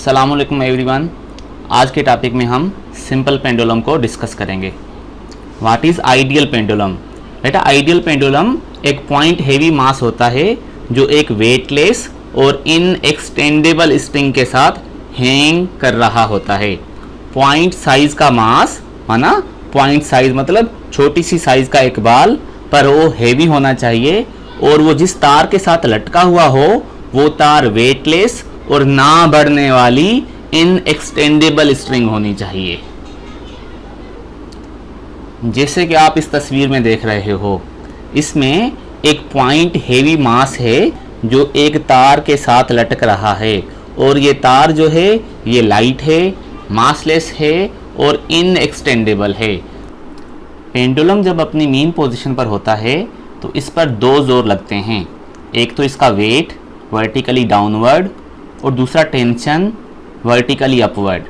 अस्सलामुअलैकुम एवरीवन। आज के टॉपिक में हम सिंपल पेंडुलम को डिस्कस करेंगे। What is ideal pendulum? बेटा, आइडियल पेंडुलम एक पॉइंट हेवी मास होता है जो एक वेटलेस और इनएक्सटेंडेबल स्प्रिंग के साथ हैंग कर रहा होता है। पॉइंट साइज का मास माना पॉइंट साइज मतलब छोटी सी साइज का एक बाल, पर वो हैवी होना चाहिए और वो जिस तार के साथ लटका हुआ हो वो तार वेटलेस और ना बढ़ने वाली इनएक्सटेंडेबल स्ट्रिंग होनी चाहिए। जैसे कि आप इस तस्वीर में देख रहे हो, इसमें एक पॉइंट हेवी मास है जो एक तार के साथ लटक रहा है और ये तार जो है ये लाइट है, मासलेस है और इनएक्सटेंडेबल है। पेंडुलम जब अपनी मीन पोजीशन पर होता है तो इस पर दो जोर लगते हैं। एक तो इसका वेट वर्टिकली डाउनवर्ड और दूसरा tension vertically upward.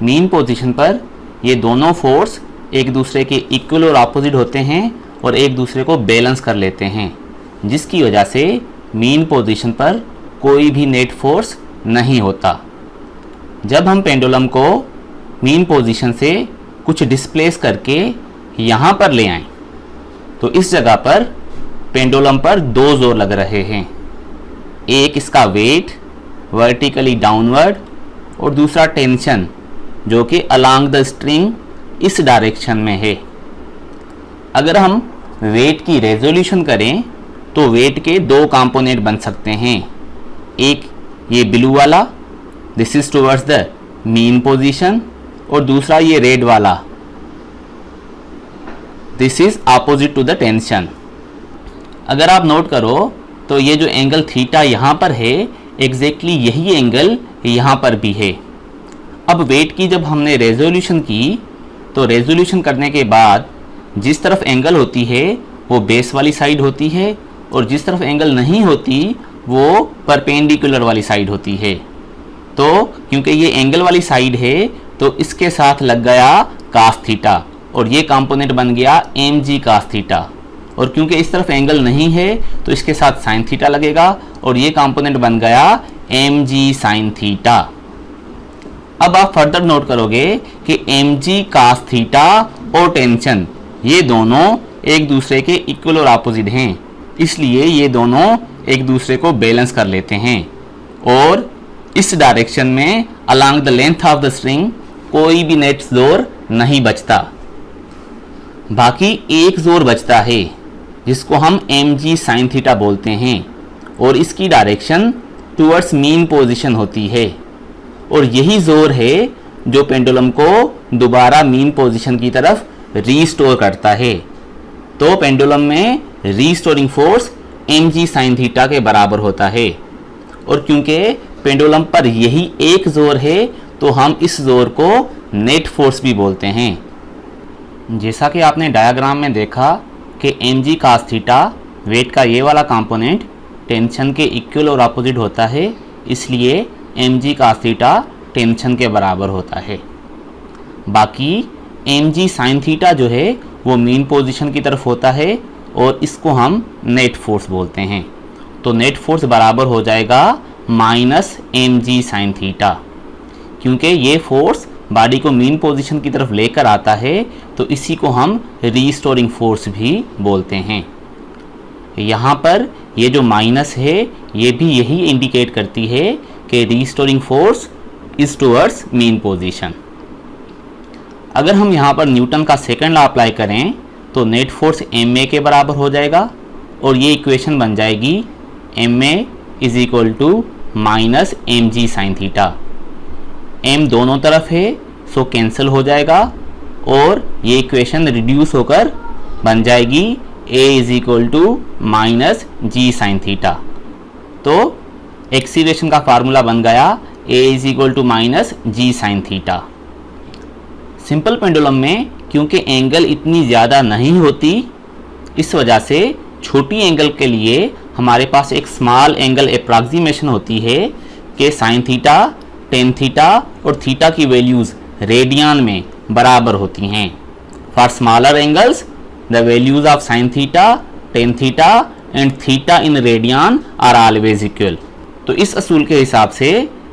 Mean position पर ये दोनों फोर्स एक दूसरे के इक्वल और अपोजिट होते हैं और एक दूसरे को बैलेंस कर लेते हैं, जिसकी वजह से मीन पोजीशन पर कोई भी नेट फोर्स नहीं होता। जब हम पेंडुलम को मीन पोजीशन से कुछ डिस्प्लेस करके यहाँ पर ले आएं तो इस जगह पर पेंडुलम पर दो जोर लग रहे हैं। एक इसका वेट वर्टिकली डाउनवर्ड और दूसरा टेंशन जो कि अलोंग द स्ट्रिंग इस डायरेक्शन में है। अगर हम वेट की रेजोल्यूशन करें तो वेट के दो कंपोनेंट बन सकते हैं। एक ये ब्लू वाला, this is towards the mean position, और दूसरा ये रेड वाला, this is opposite to the tension. अगर आप नोट करो तो ये जो एंगल थीटा यहाँ पर है एग्जैक्टली यही एंगल यहाँ पर भी है। अब वेट की जब हमने रेजोल्यूशन की तो रेजोल्यूशन करने के बाद जिस तरफ एंगल होती है वो बेस वाली साइड होती है और जिस तरफ एंगल नहीं होती वो परपेंडिकुलर वाली साइड होती है। तो क्योंकि ये एंगल वाली साइड है तो इसके साथ लग गया कास थीटा और ये कंपोनेंट बन गया एम जी कास थीटा, और क्योंकि इस तरफ एंगल नहीं है तो इसके साथ साइन थीटा लगेगा और ये कंपोनेंट बन गया एम जी साइन थीटा। अब आप फर्दर नोट करोगे कि एम जी कास थीटा और टेंशन ये दोनों एक दूसरे के इक्वल और अपोजिट हैं, इसलिए ये दोनों एक दूसरे को बैलेंस कर लेते हैं और इस डायरेक्शन में along the length of the string कोई भी नेट जोर नहीं बचता। बाकी एक जोर बचता है जिसको हम एम जी साइन थीटा बोलते हैं और इसकी डायरेक्शन टुवर्ड्स मीन पोजीशन होती है और यही जोर है जो पेंडुलम को दोबारा मीन पोजीशन की तरफ रीस्टोर करता है। तो पेंडुलम में restoring force M G sine theta के बराबर होता है और क्योंकि पेंडुलम पर यही एक जोर है तो हम इस जोर को नेट फोर्स भी बोलते हैं। जैसा कि आपने डायग्राम में देखा कि M G cos theta weight का ये वाला कंपोनेंट टेंशन के इक्वल और अपोजिट होता है, इसलिए M G cos theta tension के बराबर होता है। बाकी एम जी साइन थीटा जो है वो मीन पोजीशन की तरफ होता है और इसको हम नेट फोर्स बोलते हैं। तो नेट फोर्स बराबर हो जाएगा minus M G sine theta. क्योंकि ये फोर्स बॉडी को मीन पोजीशन की तरफ लेकर आता है तो इसी को हम रीस्टोरिंग फोर्स भी बोलते हैं। यहाँ पर ये जो माइनस है ये भी यही इंडिकेट करती है कि restoring force is towards mean position. अगर हम यहाँ पर न्यूटन का सेकंड लॉ अप्लाई करें तो नेट फोर्स एम ए के बराबर हो जाएगा और ये इक्वेशन बन जाएगी M A is equal to minus M G sine theta. m दोनों तरफ है सो कैंसिल हो जाएगा और ये इक्वेशन रिड्यूस होकर बन जाएगी a is equal to minus G sine theta. तो एक्सीलरेशन का फार्मूला बन गया a is equal to minus G sine theta. Simple pendulum में क्योंकि एंगल इतनी ज़्यादा नहीं होती इस वजह से छोटी एंगल के लिए हमारे पास एक स्मॉल एंगल अप्रॉक्सीमेशन होती है कि साइन थीटा, टेन थीटा और थीटा की वैल्यूज़ रेडियन में बराबर होती हैं। For smaller angles the values of sine theta, tan theta and theta in radian are always equal. तो इस असूल के हिसाब से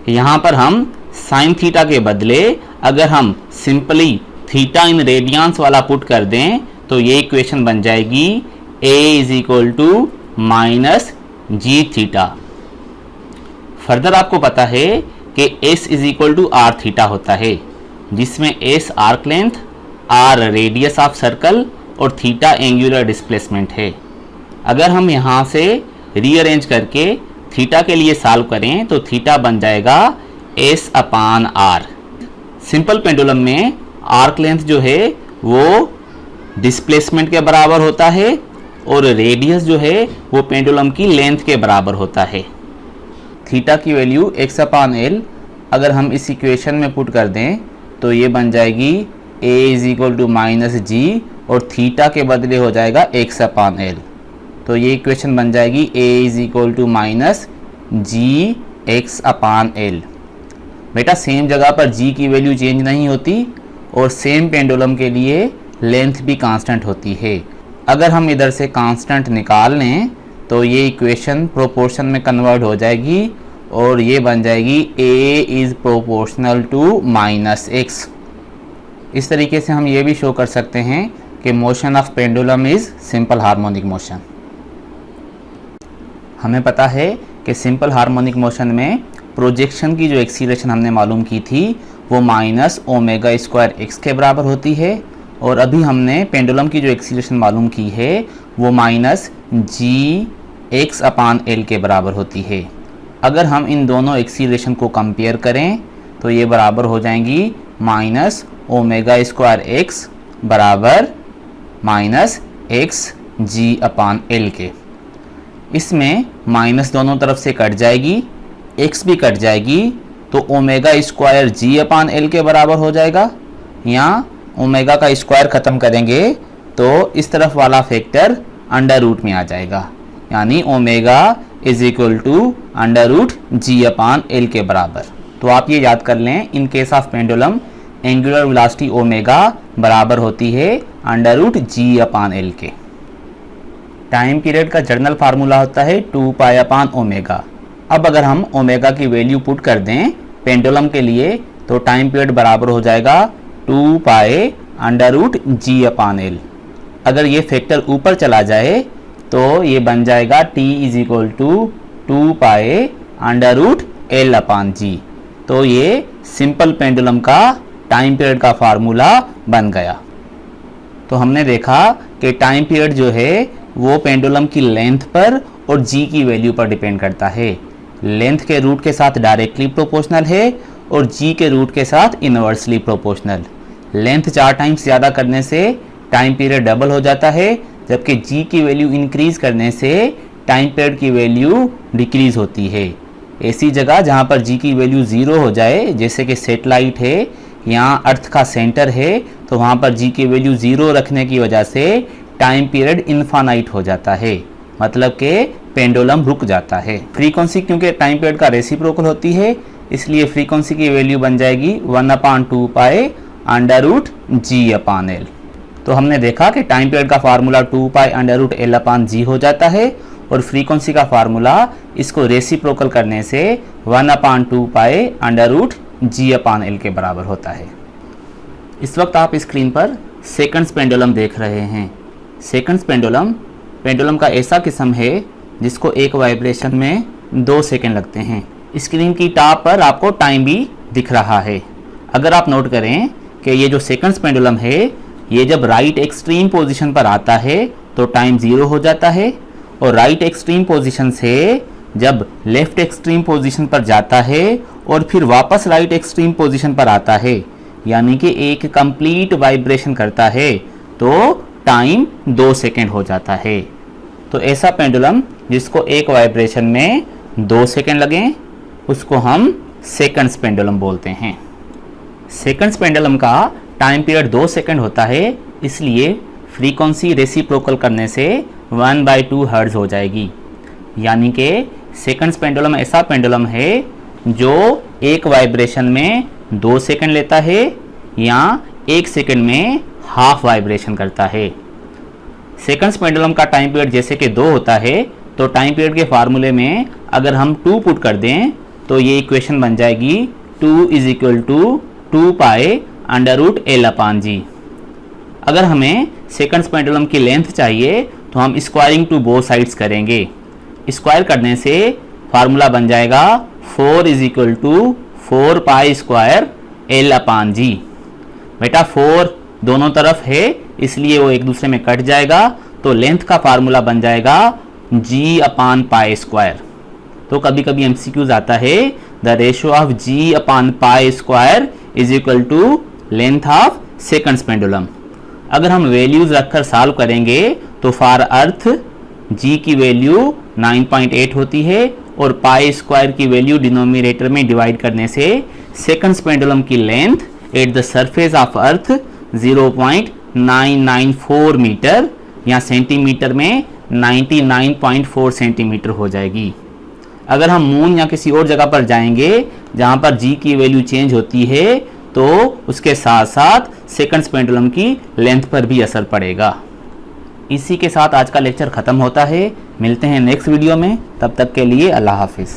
यहाँ पर हम साइन थीटा के बदले अगर हम सिंपली थीटा इन रेडियंस वाला पुट कर दें तो ये इक्वेशन बन जाएगी a is equal to minus G theta. Further आपको पता है कि s is equal to R theta होता है, जिसमें s arc length, r radius of circle और थीटा एंगुलर डिस्प्लेसमेंट है। अगर हम यहाँ से रीअरेंज करके थीटा के लिए सॉल्व करें तो थीटा बन जाएगा s upon R. Simple pendulum में आर्क लेंथ जो है वो डिस्प्लेसमेंट के बराबर होता है और रेडियस जो है वो पेंडुलम की लेंथ के बराबर होता है। थीटा की वैल्यू x अपान एल अगर हम इस इक्वेशन में पुट कर दें तो ये बन जाएगी a is equal to minus g और थीटा के बदले हो जाएगा x अपान एल। तो ये इक्वेशन बन जाएगी a is equal to minus G X upon L. बेटा सेम जगह पर g की वैल्यू चेंज नहीं होती और सेम पेंडुलम के लिए लेंथ भी कांस्टेंट होती है। अगर हम इधर से कांस्टेंट निकाल लें तो ये इक्वेशन प्रोपोर्शन में कन्वर्ट हो जाएगी और ये बन जाएगी a is proportional to minus X. इस तरीके से हम ये भी शो कर सकते हैं कि motion of pendulum is simple harmonic motion. हमें पता है कि सिंपल हार्मोनिक मोशन में प्रोजेक्शन की जो एक्सीलरेशन हमने मालूम की थी वो माइनस ओमेगा स्क्वायर एक्स के बराबर होती है और अभी हमने पेंडुलम की जो एक्सीलरेशन मालूम की है वो minus G X upon L के बराबर होती है। अगर हम इन दोनों एक्सीलरेशन को कंपेयर करें तो ये बराबर हो जाएंगी माइनस ओमेगा स्क्वायर एक्स बराबर माइनस एक्स जी अपान एल के। इसमें माइनस दोनों तरफ से कट जाएगी, एक्स भी कट जाएगी तो ओमेगा स्क्वायर जी अपान एल के बराबर हो जाएगा। यहाँ ओमेगा का स्क्वायर ख़त्म करेंगे तो इस तरफ वाला फैक्टर अंडर रूट में आ जाएगा, यानी omega is equal to under root ji upon L के बराबर। तो आप ये याद कर लें, in case of pendulum angular velocity omega बराबर होती है अंडर रूट जी अपान एल के। टाइम पीरियड का जनरल फार्मूला होता है 2 पाई अपान ओमेगा। अब अगर हम ओमेगा की वैल्यू पुट कर दें पेंडुलम के लिए तो टाइम पीरियड बराबर हो जाएगा 2 पाई अंडर रूट जी अपान एल। अगर ये फैक्टर ऊपर चला जाए तो ये बन जाएगा t is equal to 2 pi under root l upon g. तो ये सिंपल पेंडुलम का टाइम पीरियड का फार्मूला बन गया। तो हमने देखा कि टाइम पीरियड जो है वो पेंडुलम की लेंथ पर और जी की वैल्यू पर डिपेंड करता है। लेंथ के रूट के साथ डायरेक्टली प्रोपोर्शनल है और जी के रूट के साथ इनवर्सली प्रोपोर्शनल। लेंथ 4 टाइम्स ज़्यादा करने से टाइम पीरियड डबल हो जाता है, जबकि जी की वैल्यू इंक्रीज करने से टाइम पीरियड की वैल्यू डिक्रीज होती है। ऐसी जगह जहाँ पर जी की वैल्यू 0 हो जाए, जैसे कि सैटेलाइट है, यहाँ अर्थ का सेंटर है, तो वहाँ पर जी की वैल्यू 0 रखने की वजह से टाइम पीरियड इनफाइनाइट हो जाता है, मतलब कि पेंडुलम रुक जाता है। फ्रीक्वेंसी क्योंकि टाइम पीरियड का रेसिप्रोकल होती है, इसलिए फ्रीक्वेंसी की वैल्यू बन जाएगी 1/2 पाई अंडर रूट जी अपान एल। तो हमने देखा कि टाइम पीरियड का formula 2 pi under root l upon g हो जाता है और फ्रीक्वेंसी का फार्मूला इसको रेसिप्रोकल करने से 1/2 पाई अंडर रूट जी अपान एल के बराबर होता है। इस वक्त आप स्क्रीन पर सेकंड्स पेंडुलम देख रहे हैं। सेकंड्स पेंडुलम का ऐसा किस्म है जिसको एक वाइब्रेशन में 2 सेकंड लगते हैं। स्क्रीन की टॉप पर आपको टाइम भी दिख रहा है। अगर आप नोट करें कि ये जो सेकंड्स पेंडुलम है ये जब राइट एक्सट्रीम पोजीशन पर आता है तो टाइम 0 हो जाता है और राइट एक्सट्रीम पोजीशन से जब लेफ्ट एक्सट्रीम पोजीशन पर जाता है और फिर वापस राइट एक्सट्रीम पोजीशन पर आता है, यानी कि एक कंप्लीट वाइब्रेशन करता है, तो टाइम 2 सेकंड हो जाता है। तो ऐसा पेंडुलम जिसको एक वाइब्रेशन में 2 सेकंड लगे उसको हम सेकंड्स पेंडुलम बोलते हैं। सेकंड्स पेंडुलम का टाइम पीरियड 2 सेकंड होता है, इसलिए फ्रीक्वेंसी रेसिप्रोकल करने से 1/2 हर्ट्ज हो जाएगी। यानी कि सेकंड्स पेंडुलम ऐसा पेंडुलम है जो एक वाइब्रेशन में 2 सेकंड लेता है या 1 सेकंड में हाफ वाइब्रेशन करता है। सेकंड्स पेंडुलम का टाइम पीरियड जैसे कि 2 होता है, तो टाइम पीरियड के फार्मूले में अगर हम 2 पुट कर दें तो ये इक्वेशन बन जाएगी 2 is equal to 2 pi under root l upon g. अगर हमें सेकंड्स पेंडुलम की लेंथ चाहिए तो हम स्क्वायरिंग टू बोथ साइड्स करेंगे। स्क्वायर करने से फार्मूला बन जाएगा 4 is equal to 4 pi square l upon g. बेटा 4 दोनों तरफ है इसलिए वो एक दूसरे में कट जाएगा, तो लेंथ का फार्मूला बन जाएगा जी अपान पाई स्क्वायर। तो कभी कभी एमसीक्यूज आता है the ratio of G upon pi square is equal to length of seconds pendulum. अगर हम वैल्यूज रखकर सॉल्व करेंगे तो फॉर अर्थ जी की वैल्यू 9.8 होती है और पाई स्क्वायर की वैल्यू डिनोमिनेटर में डिवाइड करने से सेकंड्स पेंडुलम की length at the surface of earth 0.994 metre या सेंटीमीटर में 99.4 सेंटीमीटर हो जाएगी। अगर हम मून या किसी और जगह पर जाएंगे जहां पर जी की वैल्यू चेंज होती है तो उसके साथ साथ सेकंड्स पेंडुलम की लेंथ पर भी असर पड़ेगा। इसी के साथ आज का लेक्चर खत्म होता है। मिलते हैं नेक्स्ट वीडियो में, तब तक के लिए अल्लाह हाफिज़।